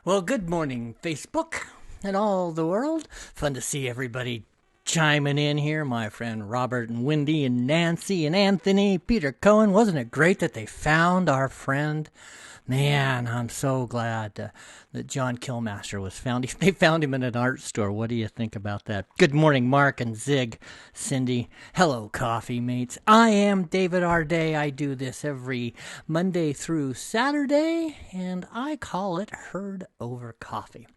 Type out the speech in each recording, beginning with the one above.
Well, good morning, Facebook and all the world. Fun to see everybody chiming in here. My friend Robert and Wendy and Nancy and Anthony, Peter Cohen. Wasn't it great that they found our friend? Man, I'm so glad that John Kilmaster was found. They found him in an art store. What do you think about that? Good morning, Mark and Zig, Cindy. Hello, coffee mates. I am David Arday. I do this every Monday through Saturday, and I call it Heard Over Coffee.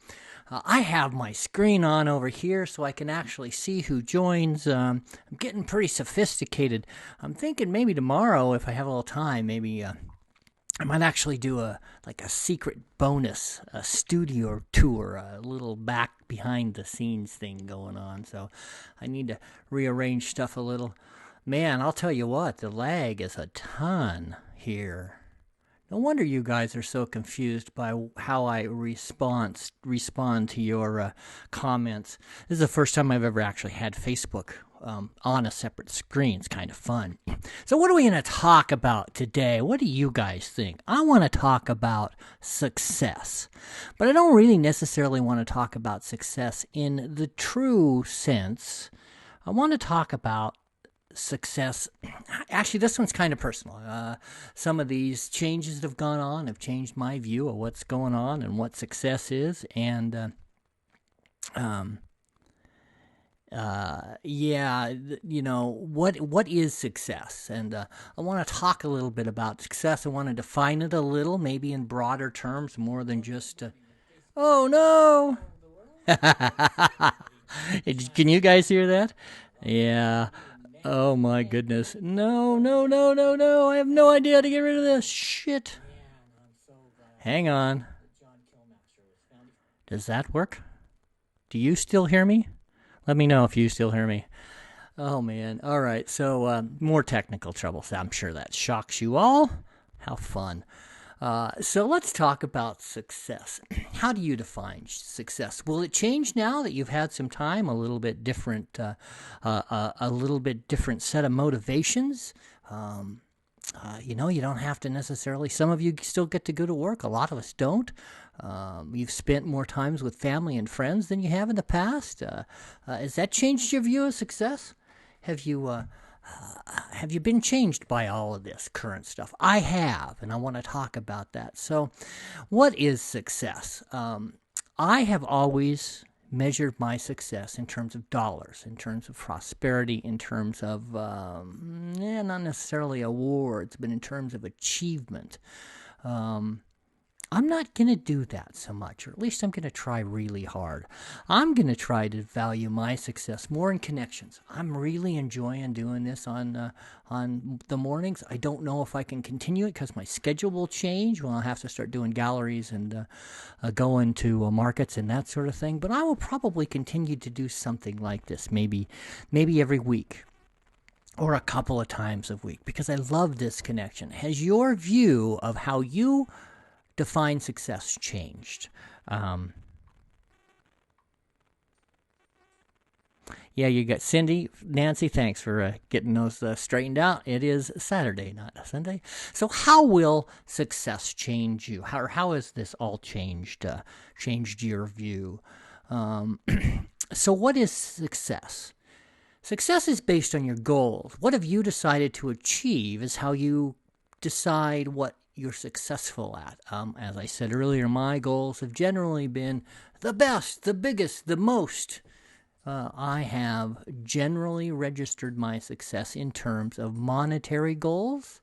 I have my screen on over here so I can actually see who joins. I'm getting pretty sophisticated. I'm thinking maybe tomorrow, if I have a little time, maybe I might actually do a secret bonus, a studio tour, a little back behind the scenes thing going on. So I need to rearrange stuff a little. Man, I'll tell you what, the lag is a ton here. No wonder you guys are so confused by how I respond to your comments. This is the first time I've ever actually had Facebook on a separate screen. It's kind of fun. So what are we going to talk about today? What do you guys think? I want to talk about success, but I don't really necessarily want to talk about success in the true sense. I want to talk about success. Actually, this one's kind of personal. Some of these changes that have gone on have changed my view of what's going on and what success is. And what is success? And I want to talk a little bit about success. I want to define it a little, maybe in broader terms, more than just. Oh no! Can you guys hear that? Yeah. Oh my goodness. No, no, no, no, no. I have no idea how to get rid of this. Shit. Hang on. Does that work? Do you still hear me? Let me know if you still hear me. Oh man. All right. So more technical troubles. I'm sure that shocks you all. How fun. So let's talk about success. How do you define success? Will it change now that you've had some time? A little bit different, a little bit different set of motivations. You don't have to necessarily. Some of you still get to go to work. A lot of us don't. You've spent more times with family and friends than you have in the past. Has that changed your view of success? Have you been changed by all of this current stuff? I have, and I want to talk about that. So, what is success? I have always measured my success in terms of dollars, in terms of prosperity, in terms of, not necessarily awards, but in terms of achievement. I'm not going to do that so much, or at least I'm going to try really hard. I'm going to try to value my success more in connections. I'm really enjoying doing this on the mornings. I don't know if I can continue it because my schedule will change. Well, I'll have to start doing galleries and going to markets and that sort of thing. But I will probably continue to do something like this, maybe every week, or a couple of times a week, because I love this connection. Has your view of how you define success changed? Yeah, you got Cindy, Nancy, thanks for getting those straightened out. It is Saturday, not Sunday. So how will success change you? How has this all changed your view? So what is success? Success is based on your goals. What have you decided to achieve is how you decide what you're successful at. As I said earlier, my goals have generally been the best, the biggest, the most. I have generally registered my success in terms of monetary goals.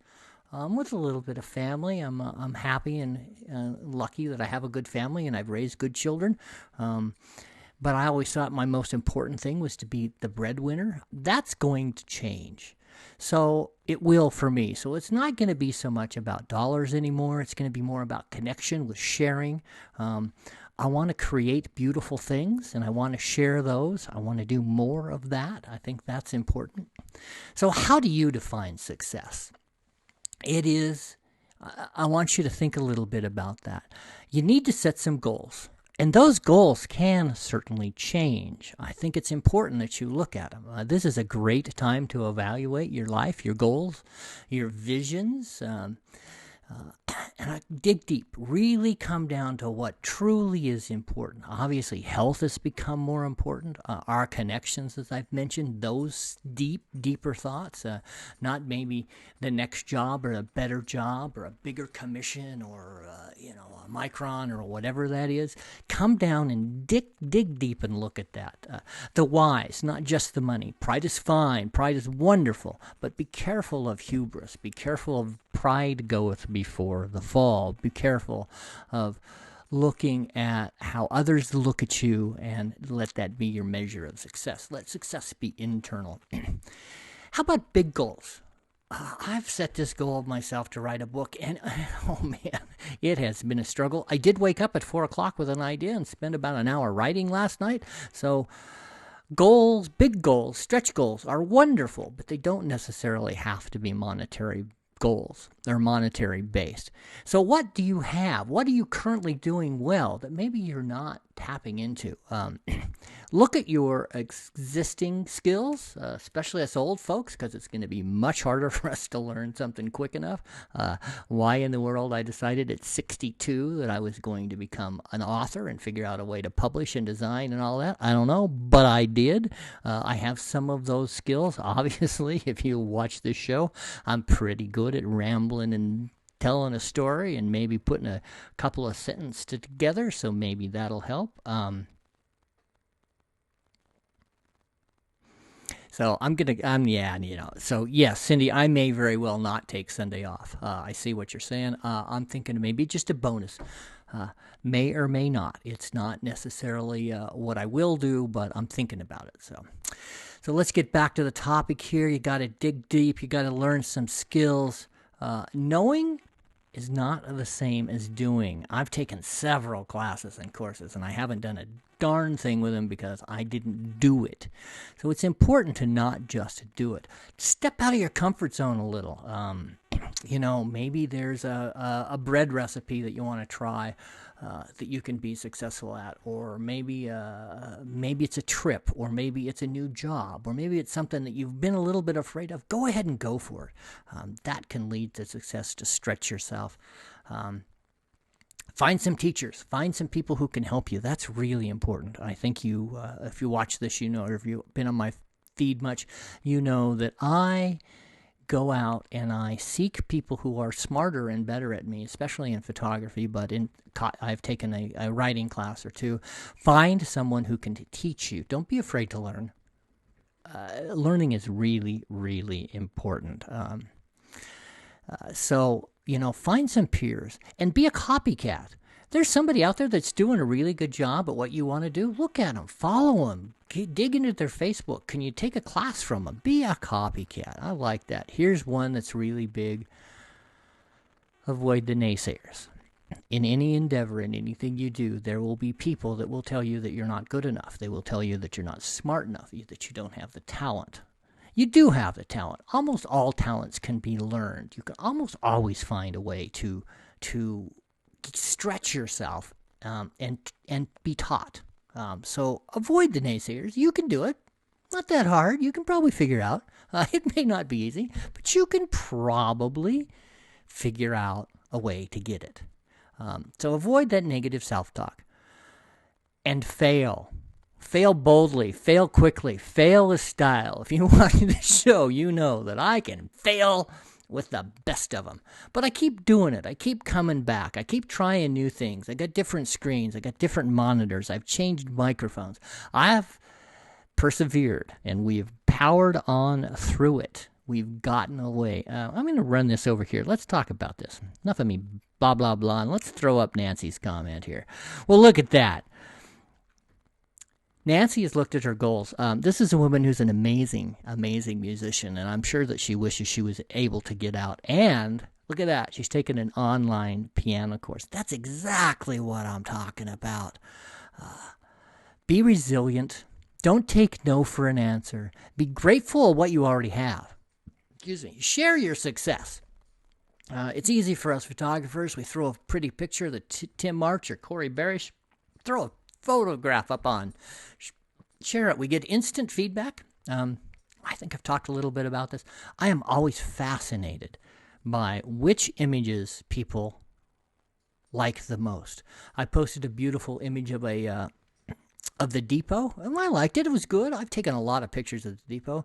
With a little bit of family, I'm happy and lucky that I have a good family and I've raised good children. But I always thought my most important thing was to be the breadwinner. That's going to change. So it will for me. So it's not going to be so much about dollars anymore. It's going to be more about connection with sharing. I want to create beautiful things and I want to share those. I want to do more of that. I think that's important. So how do you define success? I want you to think a little bit about that. You need to set some goals. And those goals can certainly change. I think it's important that you look at them. This is a great time to evaluate your life, your goals, your visions. And dig deep, really come down to what truly is important. Obviously, health has become more important. Our connections, as I've mentioned, those deeper thoughts, not maybe the next job or a better job or a bigger commission or, a micron or whatever that is. Come down and dig deep and look at that. The whys, not just the money. Pride is fine. Pride is wonderful. But be careful of hubris. Be careful of pride goeth before the fall. Be careful of looking at how others look at you and let that be your measure of success. Let success be internal. How about big goals? I've set this goal of myself to write a book, and oh man, it has been a struggle. I did wake up at 4 o'clock with an idea and spend about an hour writing last night. So goals, big goals, stretch goals are wonderful, but they don't necessarily have to be monetary goals. They're monetary based. So what do you have? What are you currently doing well that maybe you're not tapping into? Look at your existing skills, especially us old folks, because it's going to be much harder for us to learn something quick enough. Why in the world I decided at 62 that I was going to become an author and figure out a way to publish and design and all that, I don't know, but I did. I have some of those skills. Obviously, if you watch this show, I'm pretty good at rambling and telling a story and maybe putting a couple of sentences together, so maybe that'll help. So so yes, Cindy, I may very well not take Sunday off. I see what you're saying. I'm thinking maybe just a bonus. May or may not. It's not necessarily what I will do, but I'm thinking about it. So let's get back to the topic here. You got to dig deep. You got to learn some skills. Knowing is not the same as doing. I've taken several classes and courses, and I haven't done a darn thing with them because I didn't do it. So it's important to not just do it. Step out of your comfort zone a little. Maybe there's a bread recipe that you want to try that you can be successful at, or maybe it's a trip, or maybe it's a new job, or maybe it's something that you've been a little bit afraid of. Go ahead and go for it. That can lead to success, to stretch yourself. Find some teachers. Find some people who can help you. That's really important. I think you, if you watch this, or if you've been on my feed much, you know that I go out and I seek people who are smarter and better at me, especially in photography, but I've taken a writing class or two. Find someone who can teach you. Don't be afraid to learn. Learning is really, really important. Find some peers and be a copycat. There's somebody out there that's doing a really good job at what you want to do. Look at them, follow them, dig into their Facebook. Can you take a class from them? Be a copycat. I like that. Here's one that's really big. Avoid the naysayers. In any endeavor, in anything you do, there will be people that will tell you that you're not good enough. They will tell you that you're not smart enough, that you don't have the talent. You do have the talent. Almost all talents can be learned. You can almost always find a way to stretch yourself and be taught. So avoid the naysayers. You can do it. Not that hard. You can probably figure out. It may not be easy, but you can probably figure out a way to get it. So avoid that negative self-talk. And fail. Fail boldly, fail quickly, fail with style. If you watch this show, you know that I can fail with the best of them. But I keep doing it. I keep coming back. I keep trying new things. I got different screens. I got different monitors. I've changed microphones. I have persevered, and we've powered on through it. We've gotten away. I'm going to run this over here. Let's talk about this. Enough of me blah, blah, blah. And let's throw up Nancy's comment here. Well, look at that. Nancy has looked at her goals. This is a woman who's an amazing, amazing musician, and I'm sure that she wishes she was able to get out. And look at that. She's taken an online piano course. That's exactly what I'm talking about. Be resilient. Don't take no for an answer. Be grateful of what you already have. Excuse me. Share your success. It's easy for us photographers. We throw a pretty picture that Tim March or Corey Barish, throw a photograph up on, share it. We get instant feedback. I think I've talked a little bit about this. I am always fascinated by which images people like the most. I posted a beautiful image of the depot, and I liked it. It was good. I've taken a lot of pictures of the depot.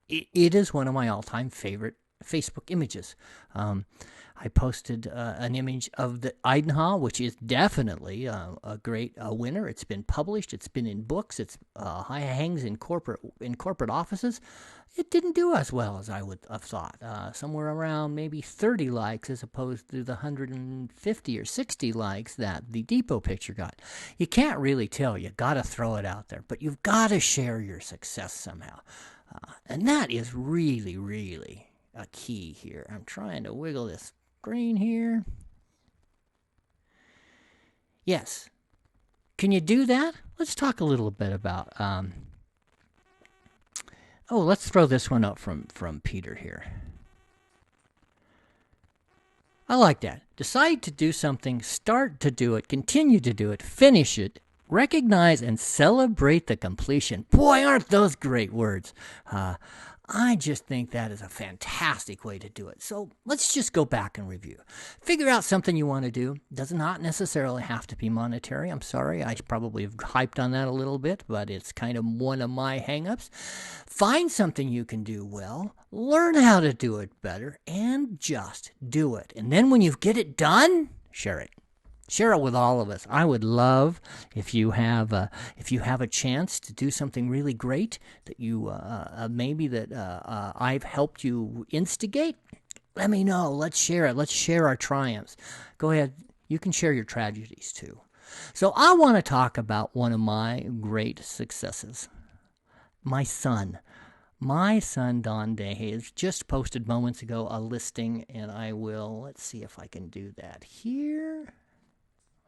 It is one of my all-time favorite Facebook images. I posted an image of the Eidenhower, which is definitely a great winner. It's been published. It's been in books. It's hangs in corporate offices. It didn't do as well as I would have thought. Somewhere around maybe 30 likes as opposed to the 150 or 60 likes that the depot picture got. You can't really tell. You got to throw it out there, but you've got to share your success somehow. And that is really, really a key here. I'm trying to wiggle this screen here. Yes. Can you do that? Let's talk a little bit about. Let's throw this one up from Peter here. I like that. Decide to do something, start to do it, continue to do it, finish it, recognize and celebrate the completion. Boy, aren't those great words. I just think that is a fantastic way to do it. So let's just go back and review. Figure out something you want to do. Does not necessarily have to be monetary. I'm sorry, I probably have hyped on that a little bit, but it's kind of one of my hangups. Find something you can do well, learn how to do it better, and just do it. And then when you get it done, share it. Share it with all of us. I would love if you have a chance to do something really great that you maybe that I've helped you instigate. Let me know. Let's share it. Let's share our triumphs. Go ahead. You can share your tragedies too. So I want to talk about one of my great successes. My son. My son, Don Day, has just posted moments ago a listing, and let's see if I can do that here.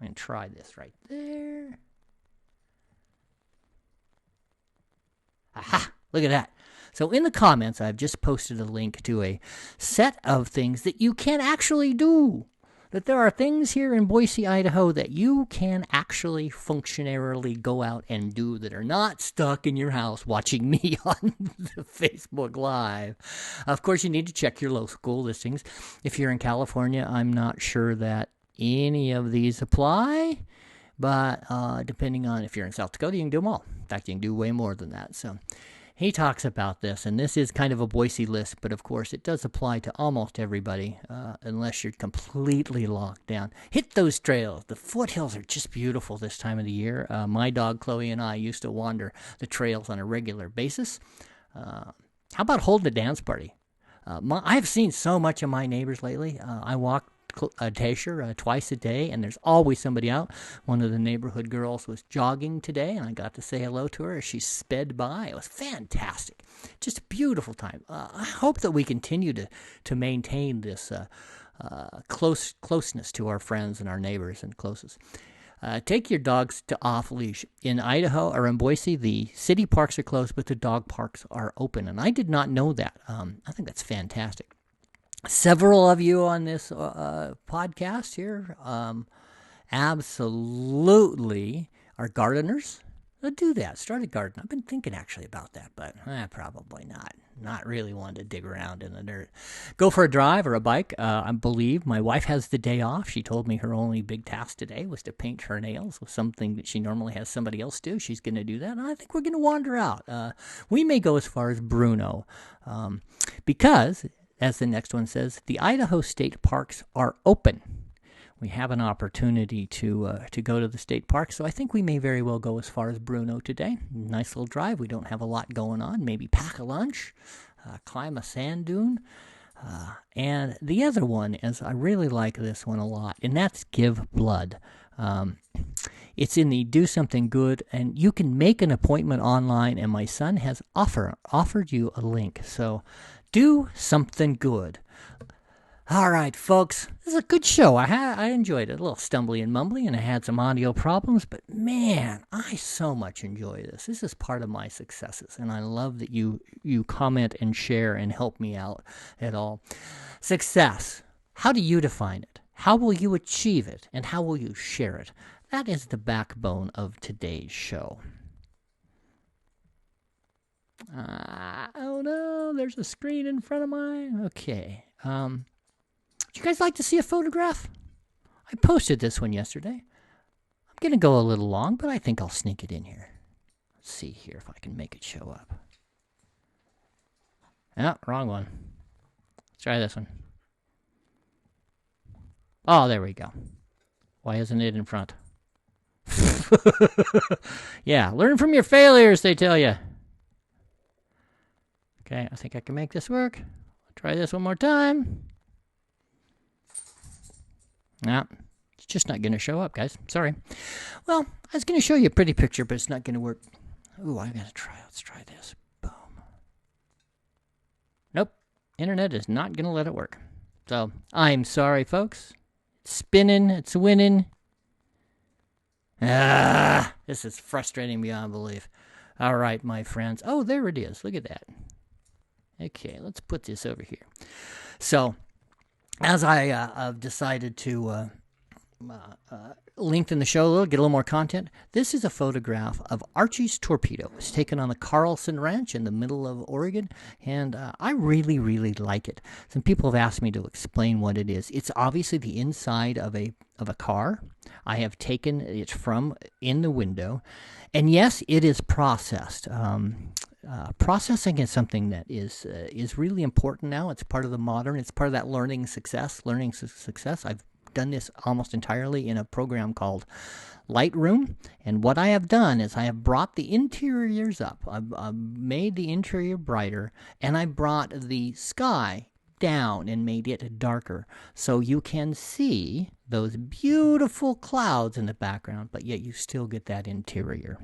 And try this right there. Aha! Look at that. So in the comments, I've just posted a link to a set of things that you can actually do. That there are things here in Boise, Idaho that you can actually functionarily go out and do that are not stuck in your house watching me on the Facebook Live. Of course, you need to check your local listings. If you're in California, I'm not sure that any of these apply, but depending on if you're in South Dakota, you can do them all. In fact, you can do way more than that. So he talks about this, and this is kind of a Boise list, but of course it does apply to almost everybody unless you're completely locked down. Hit those trails. The foothills are just beautiful this time of the year. My dog Chloe and I used to wander the trails on a regular basis. How about holding a dance party? I've seen so much of my neighbors lately. I walk Tasher twice a day, and there's always somebody out. One of the neighborhood girls was jogging today, and I got to say hello to her as she sped by. It was fantastic. Just a beautiful time. I hope that we continue to maintain this closeness to our friends and our neighbors and closest. Take your dogs to off-leash. In Idaho or in Boise, the city parks are closed, but the dog parks are open, and I did not know that. I think that's fantastic. Several of you on this podcast here absolutely are gardeners. Do that. Start a garden. I've been thinking actually about that, but probably not. Not really one to dig around in the dirt. Go for a drive or a bike. I believe my wife has the day off. She told me her only big task today was to paint her nails with something that she normally has somebody else do. She's going to do that, and I think we're going to wander out. We may go as far as Bruno because, as the next one says, the Idaho state parks are open. We have an opportunity to go to the state park, so I think we may very well go as far as Bruno today. Nice little drive. We don't have a lot going on. Maybe pack a lunch, climb a sand dune. And the other one is, I really like this one a lot, and that's Give Blood. It's in the Do Something Good, and you can make an appointment online, and my son has offered you a link. So do something good. All right, folks, this is a good show. I enjoyed it. A little stumbly and mumbly, and I had some audio problems, but man, I so much enjoy this. This is part of my successes, and I love that you comment and share and help me out at all. Success. How do you define it? How will you achieve it? And how will you share it? That is the backbone of today's show. Oh no, there's a screen in front of mine. Okay. Would you guys like to see a photograph? I posted this one yesterday. I'm going to go a little long, but I think I'll sneak it in here. Let's see here if I can make it show up. Ah, wrong one. Let's try this one. Oh, there we go. Why isn't it in front? Yeah, learn from your failures, they tell you. Okay, I think I can make this work. I'll try this one more time. Nah, it's just not going to show up, guys. Sorry. Well, I was going to show you a pretty picture, but it's not going to work. Ooh, I got to try. Let's try this. Boom. Nope. Internet is not going to let it work. So, I'm sorry, folks. It's spinning. It's winning. This is frustrating beyond belief. All right, my friends. Oh, there it is. Look at that. Okay, let's put this over here. So, as I've decided to lengthen the show a little, get a little more content, this is a photograph of Archie's Torpedo. It's taken on the Carlson Ranch in the middle of Oregon, and I really, really like it. Some people have asked me to explain what it is. It's obviously the inside of a car. I have taken it from in the window, and yes, it is processed. Processing is something that is really important now. It's part of the modern. It's part of that learning success. I've done this almost entirely in a program called Lightroom, and what I have done is I have brought the interiors up. I've made the interior brighter, and I brought the sky down and made it darker, so you can see those beautiful clouds in the background, but yet you still get that interior.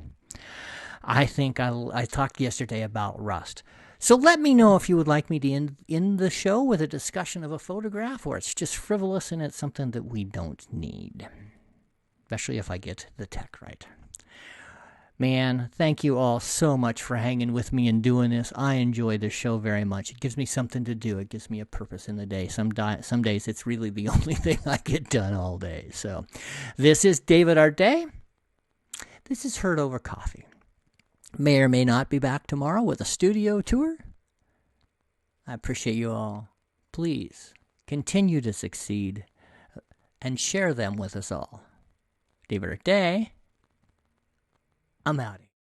I think I talked yesterday about rust. So let me know if you would like me to end the show with a discussion of a photograph, or it's just frivolous and it's something that we don't need. Especially if I get the tech right. Man, thank you all so much for hanging with me and doing this. I enjoy this show very much. It gives me something to do. It gives me a purpose in the day. Some days it's really the only thing I get done all day. So this is David Arte. This is Heard Over Coffee. May or may not be back tomorrow with a studio tour. I appreciate you all. Please continue to succeed and share them with us all. David Arte, I'm out.